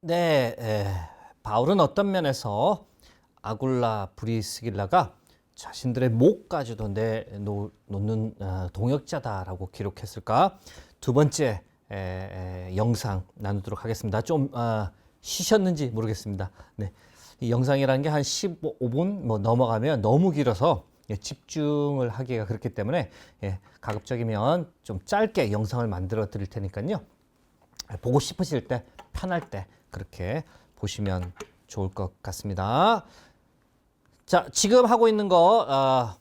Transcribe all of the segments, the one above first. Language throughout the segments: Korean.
네, 바울은 어떤 면에서 아굴라 브리스길라가 자신들의 목까지도 내놓는 동역자다라고 기록했을까? 두 번째 영상 나누도록 하겠습니다. 좀 쉬셨는지 모르겠습니다. 네, 이 영상이라는 게 한 15분 뭐 넘어가면 너무 길어서 집중을 하기가 그렇기 때문에 가급적이면 좀 짧게 영상을 만들어 드릴 테니까요. 보고 싶으실 때, 편할 때 그렇게 보시면 좋을 것 같습니다. 자, 지금 하고 있는 거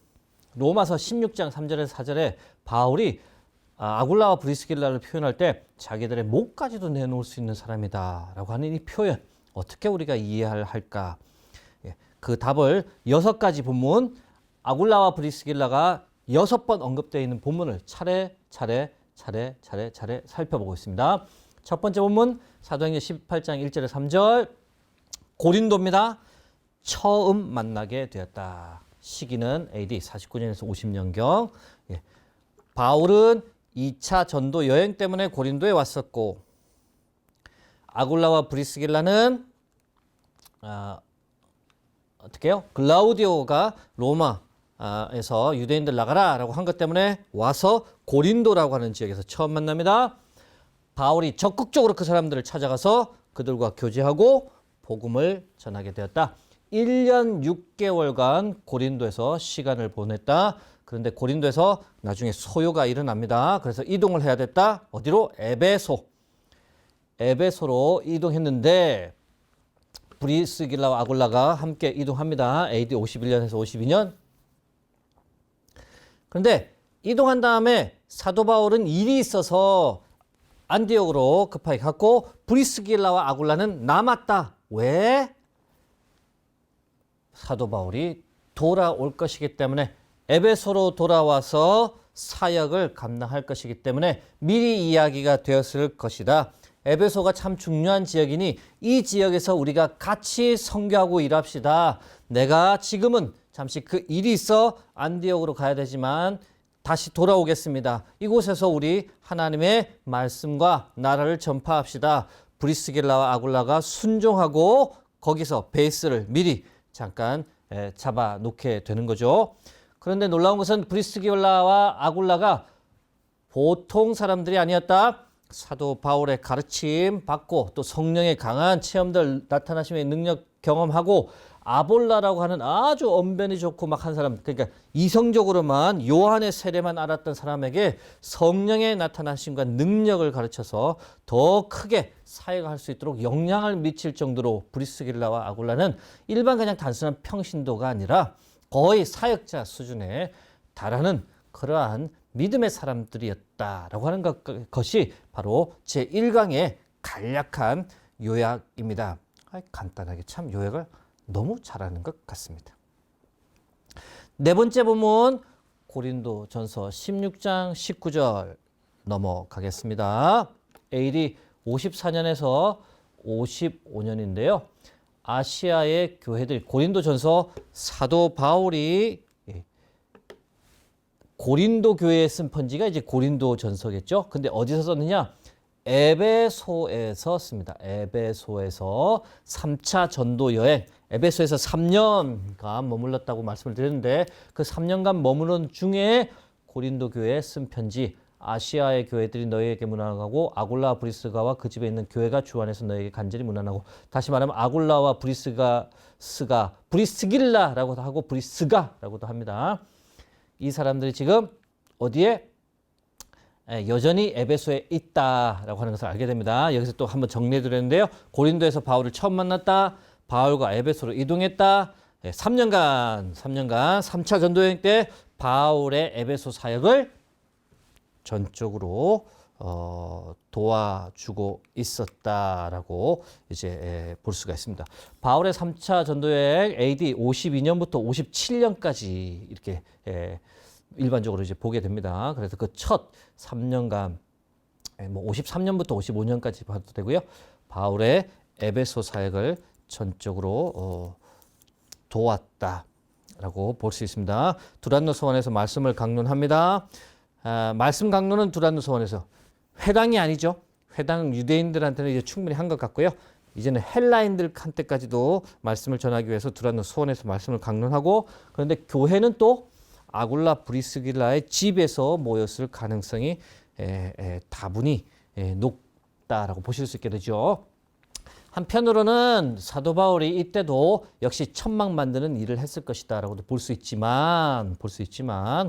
로마서 16장 3절에서 4절에 바울이 아굴라와 브리스길라를 표현할 때 자기들의 목까지도 내놓을 수 있는 사람이다 라고 하는 이 표현, 어떻게 우리가 이해할까? 그 답을 6가지 본문, 아굴라와 브리스길라가 6번 언급되어 있는 본문을 차례 살펴보고 있습니다. 첫 번째 본문 사도행전 18장 1절에 3절, 고린도입니다. 처음 만나게 되었다. 시기는 AD 49년에서 50년경. 바울은 2차 전도 여행 때문에 고린도에 왔었고, 아굴라와 브리스길라는 어떻게 해요? 글라우디오가 로마에서 유대인들 나가라 라고 한 것 때문에 와서 고린도라고 하는 지역에서 처음 만납니다. 바울이 적극적으로 그 사람들을 찾아가서 그들과 교제하고 복음을 전하게 되었다. 1년 6개월간 고린도에서 시간을 보냈다. 그런데 고린도에서 나중에 소요가 일어납니다. 그래서 이동을 해야 됐다. 어디로? 에베소로 이동했는데 브리스길라와 아굴라가 함께 이동합니다. AD 51년에서 52년. 그런데 이동한 다음에 사도 바울은 일이 있어서 안디옥으로 급하게 갔고 브리스길라와 아굴라는 남았다. 왜? 사도 바울이 돌아올 것이기 때문에, 에베소로 돌아와서 사역을 감당할 것이기 때문에 미리 이야기가 되었을 것이다. 에베소가 참 중요한 지역이니 이 지역에서 우리가 같이 선교하고 일합시다. 내가 지금은 잠시 그 일이 있어 안디옥으로 가야 되지만 다시 돌아오겠습니다. 이곳에서 우리 하나님의 말씀과 나라를 전파합시다. 브리스길라와 아굴라가 순종하고 거기서 베이스를 미리 잠깐 잡아 놓게 되는 거죠. 그런데 놀라운 것은 브리스길라와 아굴라가 보통 사람들이 아니었다. 사도 바울의 가르침 받고 또 성령의 강한 체험들, 나타나심의 능력 경험하고 아볼라라고 하는 아주 언변이 좋고 막 한 사람, 그러니까 이성적으로만 요한의 세례만 알았던 사람에게 성령의 나타나심과 능력을 가르쳐서 더 크게 사역할 수 있도록 영향을 미칠 정도로 브리스길라와 아굴라는 일반 그냥 단순한 평신도가 아니라 거의 사역자 수준에 달하는 그러한 믿음의 사람들이었다라고 하는 것이 바로 제1강의 간략한 요약입니다. 간단하게 참 요약을 너무 잘하는 것 같습니다. 네 번째 본문 고린도전서 16장 19절 넘어가겠습니다. AD 54년에서 55년인데요. 아시아의 교회들, 고린도전서 사도 바울이 고린도 교회에 쓴 편지가 이제 고린도전서겠죠. 근데 어디서 썼느냐? 에베소에서 씁니다. 에베소에서 3차 전도 여행, 에베소에서 3년간 머물렀다고 말씀을 드렸는데 그 3년간 머무른 중에 고린도 교회에 쓴 편지, 아시아의 교회들이 너희에게 문안하고 아굴라와 브리스가와 그 집에 있는 교회가 주 안에서 너희에게 간절히 문안하고, 다시 말하면 아굴라와 브리스길라라고도 하고 브리스가라고도 합니다. 이 사람들이 지금 어디에? 여전히 에베소에 있다라고 하는 것을 알게 됩니다. 여기서 또 한번 정리해 드렸는데요. 고린도에서 바울을 처음 만났다. 바울과 에베소로 이동했다. 3년간 3차 전도여행 때 바울의 에베소 사역을 전적으로 도와주고 있었다라고 이제 볼 수가 있습니다. 바울의 3차 전도여행 AD 52년부터 57년까지 이렇게 일반적으로 이제 보게 됩니다. 그래서 그 첫 3년간, 뭐 53년부터 55년까지 봐도 되고요. 바울의 에베소 사역을 전적으로 도왔다라고 볼 수 있습니다. 두란노 서원에서 말씀을 강론합니다. 말씀 강론은 두란노 서원에서 회당이 아니죠. 회당 유대인들한테는 이제 충분히 한 것 같고요. 이제는 헬라인들한테까지도 말씀을 전하기 위해서 두라는 수원에서 말씀을 강론하고, 그런데 교회는 또 아굴라 브리스길라의 집에서 모였을 가능성이 다분히 높다라고 보실 수 있게 되죠. 한편으로는 사도 바울이 이때도 역시 천막 만드는 일을 했을 것이다라고도 볼 수 있지만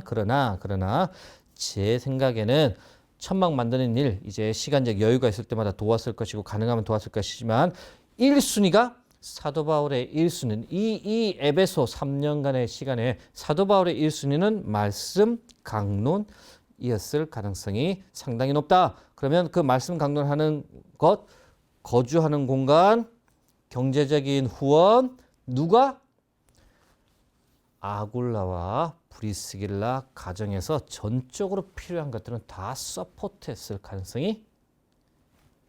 그러나 제 생각에는 천막 만드는 일, 이제 시간적 여유가 있을 때마다 도왔을 것이고 가능하면 도왔을 것이지만 1순위가 사도 바울의 1순위는 이 에베소 3년간의 시간에 사도 바울의 1순위는 말씀 강론이었을 가능성이 상당히 높다. 그러면 그 말씀 강론하는 것, 거주하는 공간, 경제적인 후원, 누가? 아굴라와 브리스길라 가정에서 전적으로 필요한 것들은 다 서포트했을 가능성이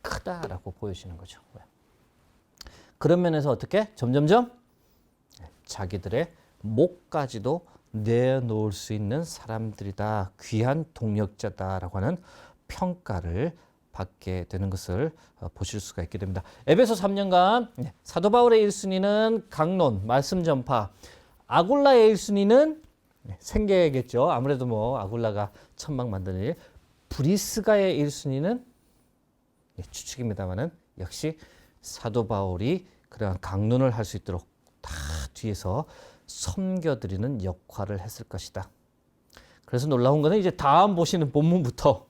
크다라고 보여지는 거죠. 그런 면에서 어떻게? 점점점 자기들의 목까지도 내놓을 수 있는 사람들이다. 귀한 동력자다라고 하는 평가를 받게 되는 것을 보실 수가 있게 됩니다. 에베소 3년간 사도 바울의 1순위는 강론, 말씀 전파. 아굴라의 1순위는 생계겠죠. 아무래도 뭐 아굴라가 천막 만드는 일. 브리스가의 1순위는 추측입니다만은 역시 사도 바울이 그러한 강론을 할 수 있도록 다 뒤에서 섬겨드리는 역할을 했을 것이다. 그래서 놀라운 것은 이제 다음 보시는 본문부터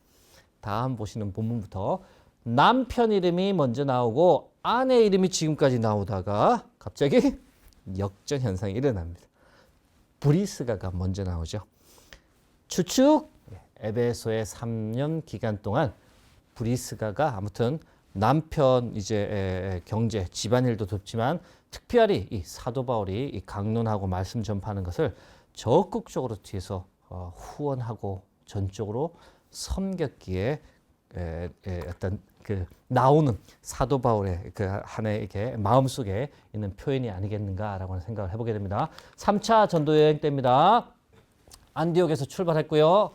남편 이름이 먼저 나오고 아내 이름이 지금까지 나오다가 갑자기 역전 현상이 일어납니다. 브리스가가 먼저 나오죠. 추측 에베소의 3년 기간 동안 브리스가가 아무튼 남편 이제 경제 집안일도 돕지만 특별히 이 사도 바울이 이 강론하고 말씀 전파하는 것을 적극적으로 뒤에서 후원하고 전적으로 섬겼기에 어떤 그 나오는 사도 바울의 그 한해 이렇게 마음속에 있는 표현이 아니겠는가라고 하는 생각을 해보게 됩니다. 3차 전도 여행 때입니다. 안디옥에서 출발했고요.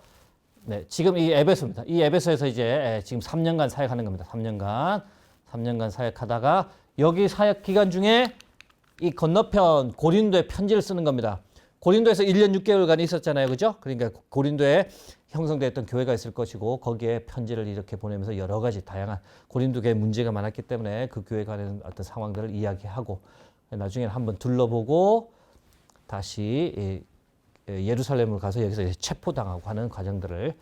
네, 지금 이 에베소입니다. 이 에베소에서 이제 지금 3년간 사역하는 겁니다. 3년간 사역하다가 여기 사역 기간 중에 이 건너편 고린도에 편지를 쓰는 겁니다. 고린도에서 1년 6개월간 있었잖아요. 그죠? 그러니까 고린도에 형성되었던 교회가 있을 것이고 거기에 편지를 이렇게 보내면서 여러 가지 다양한 고린도 교회 문제가 많았기 때문에 그 교회 관련 어떤 상황들을 이야기하고 나중에는 한번 둘러보고 다시 예루살렘을 가서 여기서 체포당하고 하는 과정들을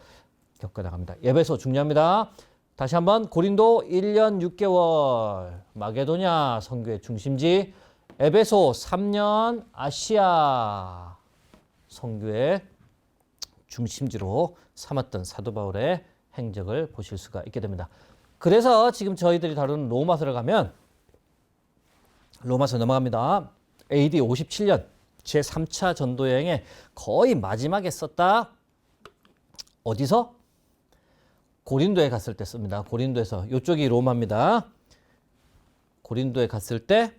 겪어나갑니다. 에베소 중요합니다. 다시 한번 고린도 1년 6개월 마게도냐 선교의 중심지, 에베소 3년 아시아 선교의 중심지로 삼았던 사도 바울의 행적을 보실 수가 있게 됩니다. 그래서 지금 저희들이 다루는 로마서를 가면 로마서 넘어갑니다. AD 57년 제3차 전도 여행에 거의 마지막에 썼다. 어디서? 고린도에 갔을 때 씁니다. 고린도에서. 이쪽이 로마입니다. 고린도에 갔을 때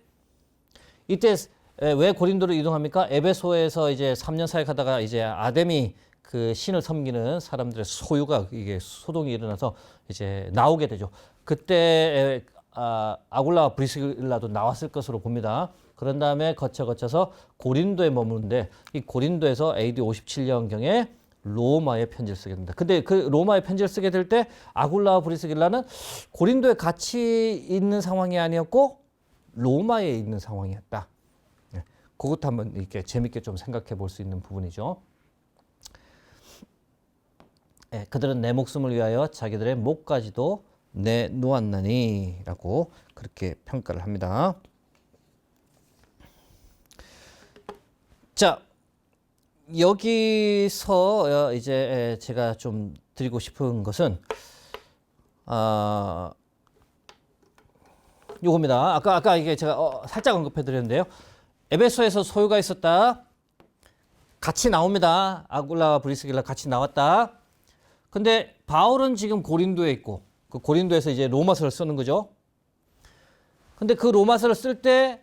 이때 왜 고린도로 이동합니까? 에베소에서 이제 3년 사역하다가 이제 아데미 그 신을 섬기는 사람들의 소유가 이게 소동이 일어나서 이제 나오게 되죠. 그때 아굴라와 브리스길라도 나왔을 것으로 봅니다. 그런 다음에 거쳐서 고린도에 머무는데 이 고린도에서 AD 57년경에 로마에 편지를 쓰게 됩니다. 근데 그 로마에 편지를 쓰게 될 때 아굴라와 브리스길라는 고린도에 같이 있는 상황이 아니었고 로마에 있는 상황이었다. 그것도 한번 이렇게 재밌게 좀 생각해 볼 수 있는 부분이죠. 그들은 내 목숨을 위하여 자기들의 목까지도 내놓았나니 라고 그렇게 평가를 합니다. 자, 여기서 이제 제가 좀 드리고 싶은 것은 요겁니다. 아까 이게 제가 살짝 언급해 드렸는데요. 에베소에서 소유가 있었다. 같이 나옵니다. 아굴라와 브리스길라 같이 나왔다. 근데 바울은 지금 고린도에 있고 그 고린도에서 이제 로마서를 쓰는 거죠. 근데 그 로마서를 쓸 때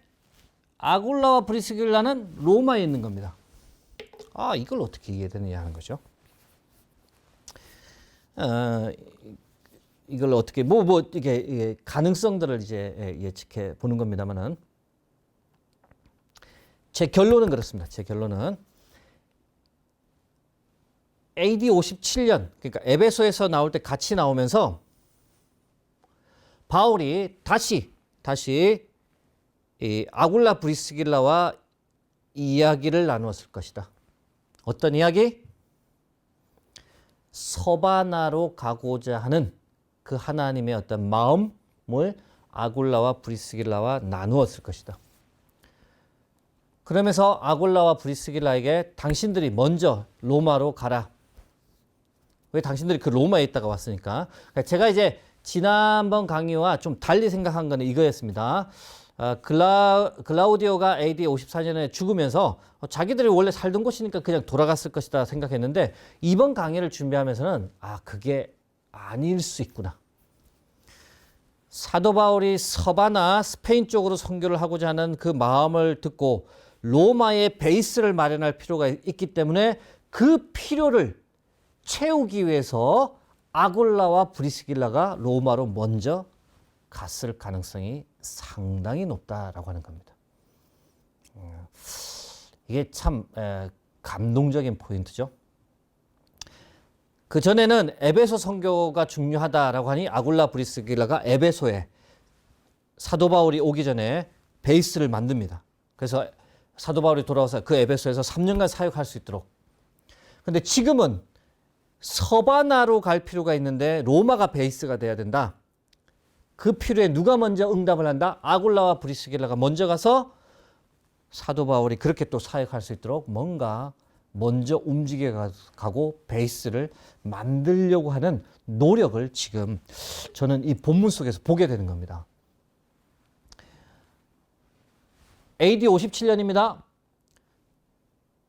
아굴라와 브리스길라는 로마에 있는 겁니다. 이걸 어떻게 이해되느냐 하는 거죠. 이걸 어떻게 이게 가능성들을 이제 예측해 보는 겁니다만은 제 결론은 그렇습니다. 제 결론은 AD 57년 그러니까 에베소에서 나올 때 같이 나오면서 바울이 다시 이 아굴라 브리스길라와 이야기를 나누었을 것이다. 어떤 이야기? 서바나로 가고자 하는 그 하나님의 어떤 마음을 아굴라와 브리스길라와 나누었을 것이다. 그러면서 아굴라와 브리스길라에게 당신들이 먼저 로마로 가라. 왜 당신들이 그 로마에 있다가 왔으니까. 제가 이제 지난번 강의와 좀 달리 생각한 거는 이거였습니다. 글라우디오가 AD 54년에 죽으면서 자기들이 원래 살던 곳이니까 그냥 돌아갔을 것이다 생각했는데 이번 강의를 준비하면서는 그게 아닐 수 있구나. 사도 바울이 서바나 스페인 쪽으로 선교를 하고자 하는 그 마음을 듣고 로마의 베이스를 마련할 필요가 있기 때문에 그 필요를 채우기 위해서 아굴라와 브리스길라가 로마로 먼저 갔을 가능성이 상당히 높다라고 하는 겁니다. 이게 참 감동적인 포인트죠. 그 전에는 에베소 선교가 중요하다라고 하니 아굴라 브리스길라가 에베소에 사도 바울이 오기 전에 베이스를 만듭니다. 그래서 사도 바울이 돌아와서 그 에베소에서 3년간 사역할 수 있도록. 근데 지금은 서바나로 갈 필요가 있는데 로마가 베이스가 돼야 된다. 그 필요에 누가 먼저 응답을 한다? 아굴라와 브리스길라가 먼저 가서 사도 바울이 그렇게 또 사역할 수 있도록 뭔가 먼저 움직여가고 베이스를 만들려고 하는 노력을 지금 저는 이 본문 속에서 보게 되는 겁니다. AD 57년입니다.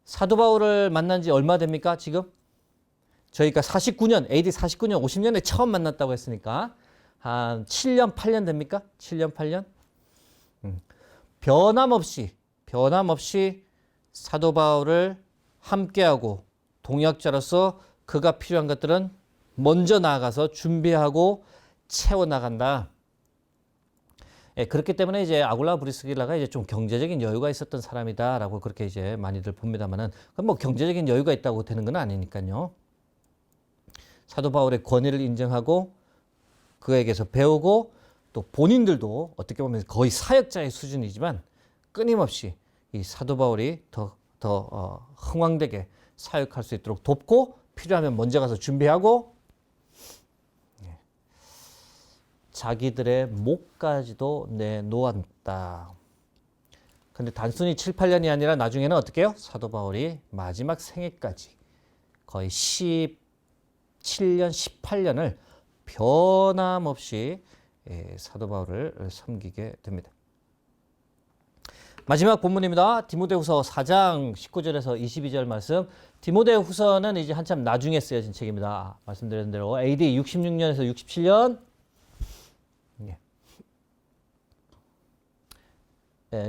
사도 바울을 만난 지 얼마 됩니까? 지금? 저희가 49년, AD 49년, 50년에 처음 만났다고 했으니까 한 7년, 8년 됩니까? 7년, 8년? 변함없이 사도 바울을 함께하고 동역자로서 그가 필요한 것들은 먼저 나아가서 준비하고 채워나간다. 그렇기 때문에 이제 아굴라 브리스길라가 이제 좀 경제적인 여유가 있었던 사람이다라고 그렇게 이제 많이들 봅니다만은 뭐 경제적인 여유가 있다고 되는 건 아니니까요. 사도 바울의 권위를 인정하고 그에게서 배우고 또 본인들도 어떻게 보면 거의 사역자의 수준이지만 끊임없이 이 사도 바울이 더 흥왕되게 사역할 수 있도록 돕고 필요하면 먼저 가서 준비하고 자기들의 목까지도 내놓았다. 근데 단순히 7, 8년이 아니라 나중에는 어떻게 해요? 사도 바울이 마지막 생애까지 거의 17년, 18년을 변함없이 사도 바울을 섬기게 됩니다. 마지막 본문입니다. 디모데후서 4장 19절에서 22절 말씀. 디모데후서는 이제 한참 나중에 쓰여진 책입니다. 말씀드린 대로 AD 66년에서 67년.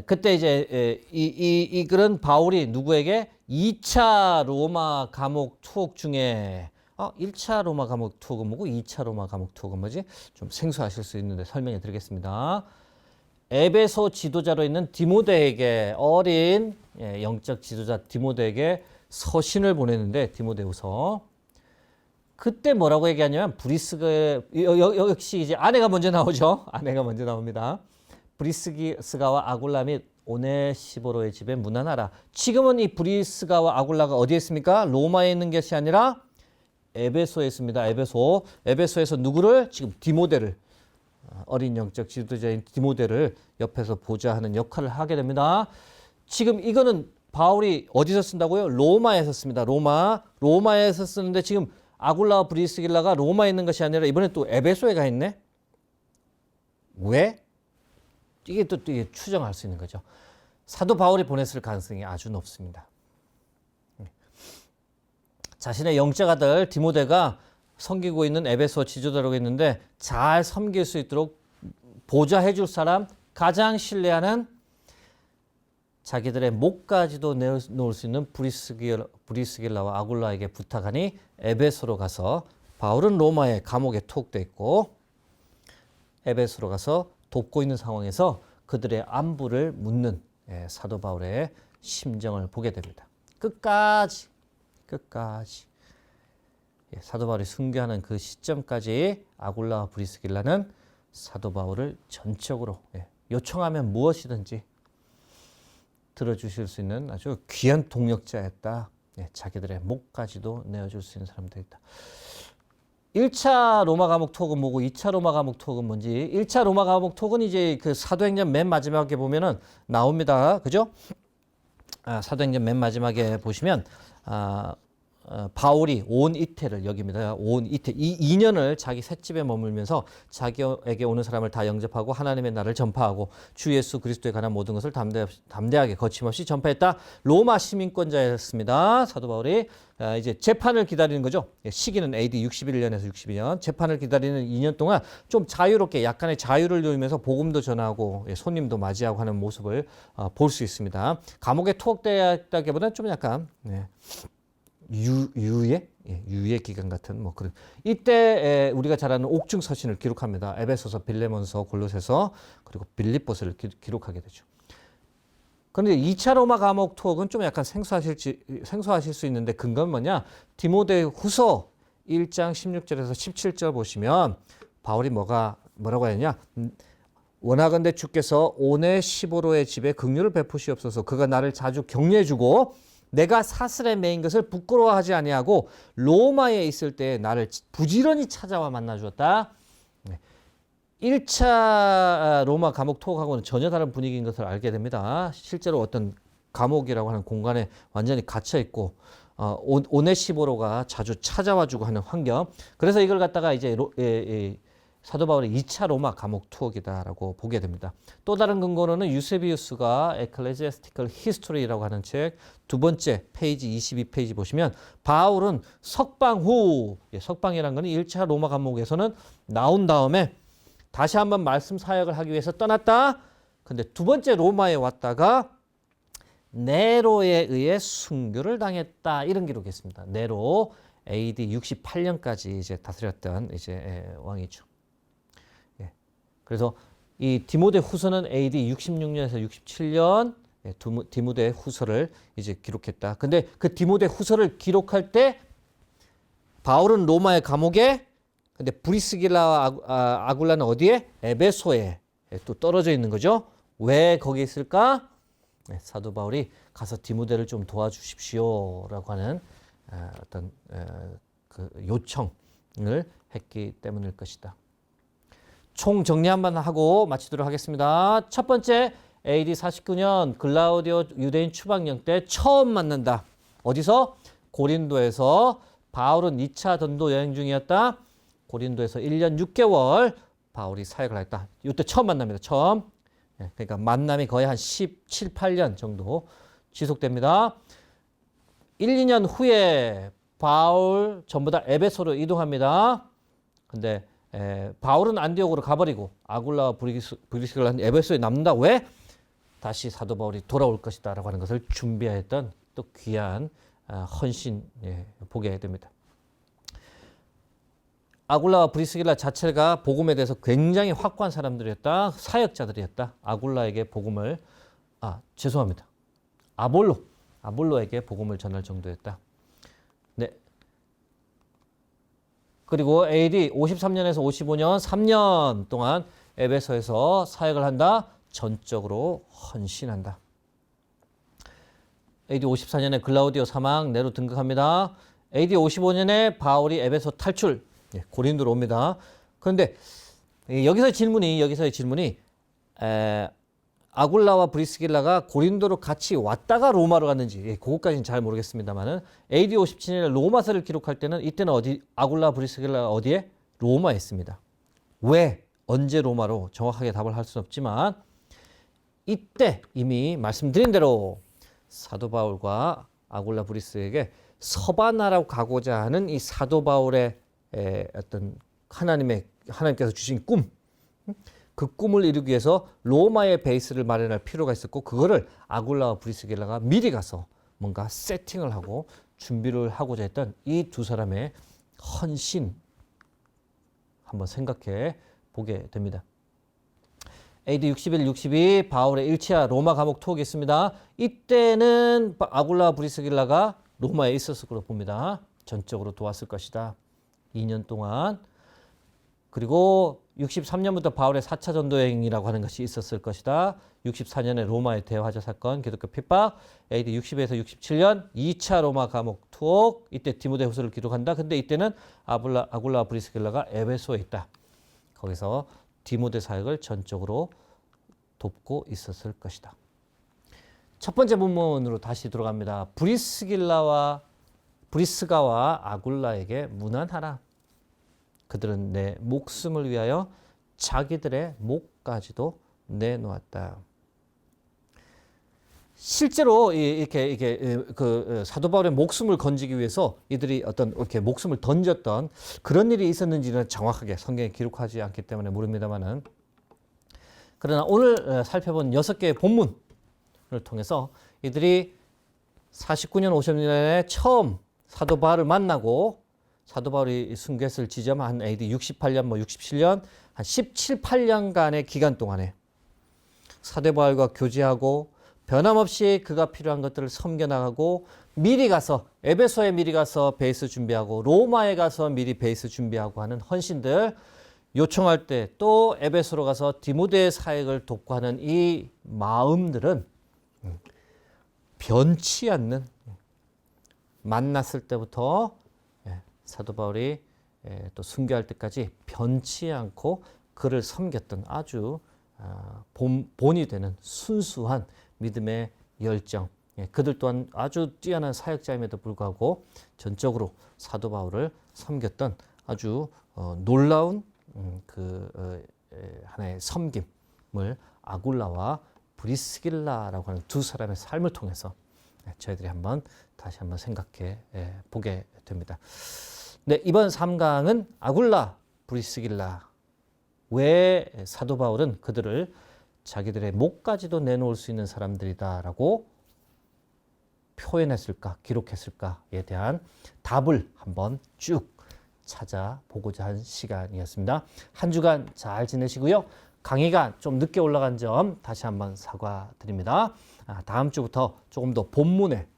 그때 이제 이 글은 바울이 누구에게 2차 로마 감옥 투옥 중에 1차 로마 감옥 투옥은 뭐고 2차 로마 감옥 투옥은 뭐지? 좀 생소하실 수 있는데 설명해 드리겠습니다. 에베소 지도자로 있는 디모데에게 어린 영적 지도자 디모데에게 서신을 보냈는데 디모데후서 그때 뭐라고 얘기하냐면 역시 이제 아내가 먼저 나오죠. 아내가 먼저 나옵니다. 브리스가와 아굴라 및 오네시보로의 집에 문안하라. 지금은 이 브리스가와 아굴라가 어디에 있습니까? 로마에 있는 것이 아니라 에베소에 있습니다. 에베소에서 누구를? 지금 디모데를 어린 영적 지도자인 디모데를 옆에서 보좌하는 역할을 하게 됩니다. 지금 이거는 바울이 어디서 쓴다고요? 로마에서 씁니다. 로마에서 쓰는데 지금 아굴라와 브리스길라가 로마에 있는 것이 아니라 이번에 또 에베소에 가 있네. 왜? 이게 또 이게 추정할 수 있는 거죠. 사도 바울이 보냈을 가능성이 아주 높습니다. 자신의 영적 아들 디모데가 섬기고 있는 에베소 지도자라고 했는데 잘 섬길 수 있도록 보좌해 줄 사람, 가장 신뢰하는 자기들의 목까지도 내놓을 수 있는 브리스길라와 아굴라에게 부탁하니 에베소로 가서 바울은 로마의 감옥에 투옥돼 있고 에베소로 가서 돕고 있는 상황에서 그들의 안부를 묻는 사도 바울의 심정을 보게 됩니다. 끝까지 사도 바울이 순교하는 그 시점까지 아굴라와 브리스길라는 사도 바울을 전적으로 요청하면 무엇이든지 들어주실 수 있는 아주 귀한 동역자였다. 자기들의 목까지도 내어줄 수 있는 사람들이다. 1차 로마 감옥 톡은 뭐고 2차 로마 감옥 톡은 뭔지. 1차 로마 감옥 톡은 이제 그 사도행전 맨 마지막에 보면은 나옵니다. 그죠? 사도행전 맨 마지막에 보시면 바울이 온 이태를 여깁니다. 온 이태. 이 2년을 자기 셋집에 머물면서 자기에게 오는 사람을 다 영접하고 하나님의 나라를 전파하고 주 예수 그리스도에 관한 모든 것을 담대하게 거침없이 전파했다. 로마 시민권자였습니다. 사도 바울이 이제 재판을 기다리는 거죠. 시기는 AD 61년에서 62년. 재판을 기다리는 2년 동안 좀 자유롭게 약간의 자유를 누리면서 복음도 전하고 손님도 맞이하고 하는 모습을 볼 수 있습니다. 감옥에 투옥되었다기보다는 좀 약간 유예 기간 같은 뭐 그런. 이때 우리가 잘 아는 옥중 서신을 기록합니다. 에베소서, 빌레몬서, 골로새서 그리고 빌립보서를 기록하게 되죠. 그런데 2차 로마 감옥 투옥은 좀 약간 생소하실 수 있는데 근거는 뭐냐? 디모데후서 1장 16절에서 17절 보시면 바울이 뭐라고 하느냐? 원하건대 주께서 오네시보로의 집에 긍휼을 베푸시옵소서. 그가 나를 자주 격려해주고 내가 사슬에 매인 것을 부끄러워하지 아니하고 로마에 있을 때 나를 부지런히 찾아와 만나주었다. 1차 로마 감옥 투옥하고는 전혀 다른 분위기인 것을 알게 됩니다. 실제로 어떤 감옥이라고 하는 공간에 완전히 갇혀 있고 오네시보로가 자주 찾아와주고 하는 환경. 그래서 이걸 갖다가 이제 사도 바울의 2차 로마 감옥 투옥이다라고 보게 됩니다. 또 다른 근거로는 유세비우스가 에클레지아스티컬 히스토리라고 하는 책 두 번째 페이지 22페이지 보시면 바울은 석방 후, 석방이라는 것은 1차 로마 감옥에서는 나온 다음에 다시 한번 말씀 사역을 하기 위해서 떠났다. 근데 두 번째 로마에 왔다가 네로에 의해 순교를 당했다. 이런 기록이 있습니다. 네로 AD 68년까지 이제 다스렸던 이제 왕이죠. 그래서 이 디모데 후서는 AD 66년에서 67년 디모데 후서를 이제 기록했다. 근데 그 디모데 후서를 기록할 때 바울은 로마의 감옥에, 근데 브리스길라와 아굴라는 어디에? 에베소에 또 떨어져 있는 거죠. 왜 거기 있을까? 사도 바울이 가서 디모데를 좀 도와주십시오라고 하는 어떤 그 요청을 했기 때문일 것이다. 총 정리 한번 하고 마치도록 하겠습니다. 첫 번째, AD 49년 글라우디오 유대인 추방령 때 처음 만난다. 어디서? 고린도에서. 바울은 2차 전도 여행 중이었다. 고린도에서 1년 6개월 바울이 사역을 했다. 이때 처음 만납니다. 처음. 그러니까 만남이 거의 한 17, 18년 정도 지속됩니다. 1, 2년 후에 바울 전부 다 에베소로 이동합니다. 근데 바울은 안디옥으로 가버리고 아굴라와 브리스길라는 에베소에 남는다. 왜? 다시 사도 바울이 돌아올 것이다 라고 하는 것을 준비했던 또 귀한 헌신 보게 됩니다. 아굴라와 브리스길라 자체가 복음에 대해서 굉장히 확고한 사람들이었다. 사역자들이었다. 아굴라에게 복음을 죄송합니다. 아볼로에게 복음을 전할 정도였다. 네. 그리고 AD 53년에서 55년 3년 동안 에베소에서 사역을 한다. 전적으로 헌신한다. AD 54년에 글라우디오 사망, 네로 등극합니다. AD 55년에 바울이 에베소 탈출, 고린도로 옵니다. 그런데 여기서의 질문이 아굴라와 브리스길라가 고린도로 같이 왔다가 로마로 갔는지 그것까지는 잘 모르겠습니다만은 AD 57년에 로마서를 기록할 때는 이때는 아굴라 브리스길라가 어디에? 로마에 있습니다. 왜? 언제 로마로 정확하게 답을 할 수는 없지만 이때 이미 말씀드린 대로 사도 바울과 아굴라 브리스에게 서바나라고 가고자 하는 이 사도 바울의 어떤 하나님께서 주신 꿈, 그 꿈을 이루기 위해서 로마의 베이스를 마련할 필요가 있었고 그거를 아굴라와 브리스길라가 미리 가서 뭔가 세팅을 하고 준비를 하고자 했던 이 두 사람의 헌신 한번 생각해 보게 됩니다. AD 61, 62 바울의 1차 로마 감옥 투옥이 있습니다. 이때는 아굴라 브리스길라가 로마에 있었을 거로 봅니다. 전적으로 도왔을 것이다. 2년 동안. 그리고 63년부터 바울의 4차 전도 여행이라고 하는 것이 있었을 것이다. 64년에 로마의 대화자 사건, 기독교 핍박, AD 60에서 67년 2차 로마 감옥 투옥, 이때 디모데후서를 기록한다. 근데 이때는 아굴라 브리스길라가 에베소에 있다. 거기서 디모데 사역을 전적으로 돕고 있었을 것이다. 첫 번째 본문으로 다시 들어갑니다. 브리스가와 아굴라에게 문안하라. 그들은 내 목숨을 위하여 자기들의 목까지도 내놓았다. 실제로 이렇게 그 사도 바울의 목숨을 건지기 위해서 이들이 어떤 이렇게 목숨을 던졌던 그런 일이 있었는지는 정확하게 성경에 기록하지 않기 때문에 모릅니다만은, 그러나 오늘 살펴본 6개의 본문을 통해서 이들이 49년 50년에 처음 사도 바울을 만나고 사도 바울이 순교했을 지점 한 AD 68년, 67년, 한 17, 8년간의 기간 동안에 사도 바울과 교제하고 변함없이 그가 필요한 것들을 섬겨나가고 미리 가서 에베소에 미리 가서 베이스 준비하고 로마에 가서 미리 베이스 준비하고 하는 헌신들, 요청할 때 또 에베소로 가서 디모데의 사역을 돕고 하는 이 마음들은 변치 않는, 만났을 때부터 사도 바울이 또 순교할 때까지 변치 않고 그를 섬겼던 아주 본이 되는 순수한 믿음의 열정, 그들 또한 아주 뛰어난 사역자임에도 불구하고 전적으로 사도 바울을 섬겼던 아주 놀라운 하나의 섬김을 아굴라와 브리스길라라고 하는 두 사람의 삶을 통해서 저희들이 다시 한번 생각해 보게 됩니다. 네, 이번 3강은 아굴라, 브리스길라, 왜 사도 바울은 그들을 자기들의 목까지도 내놓을 수 있는 사람들이다라고 표현했을까, 기록했을까에 대한 답을 한번 쭉 찾아보고자 한 시간이었습니다. 한 주간 잘 지내시고요. 강의가 좀 늦게 올라간 점 다시 한번 사과드립니다. 다음 주부터 조금 더 본문을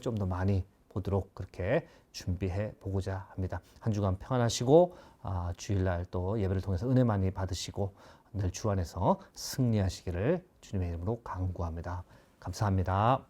좀 더 많이 보도록 그렇게 준비해 보고자 합니다. 한 주간 평안하시고 주일날 또 예배를 통해서 은혜 많이 받으시고 늘 주 안에서 승리하시기를 주님의 이름으로 간구합니다. 감사합니다.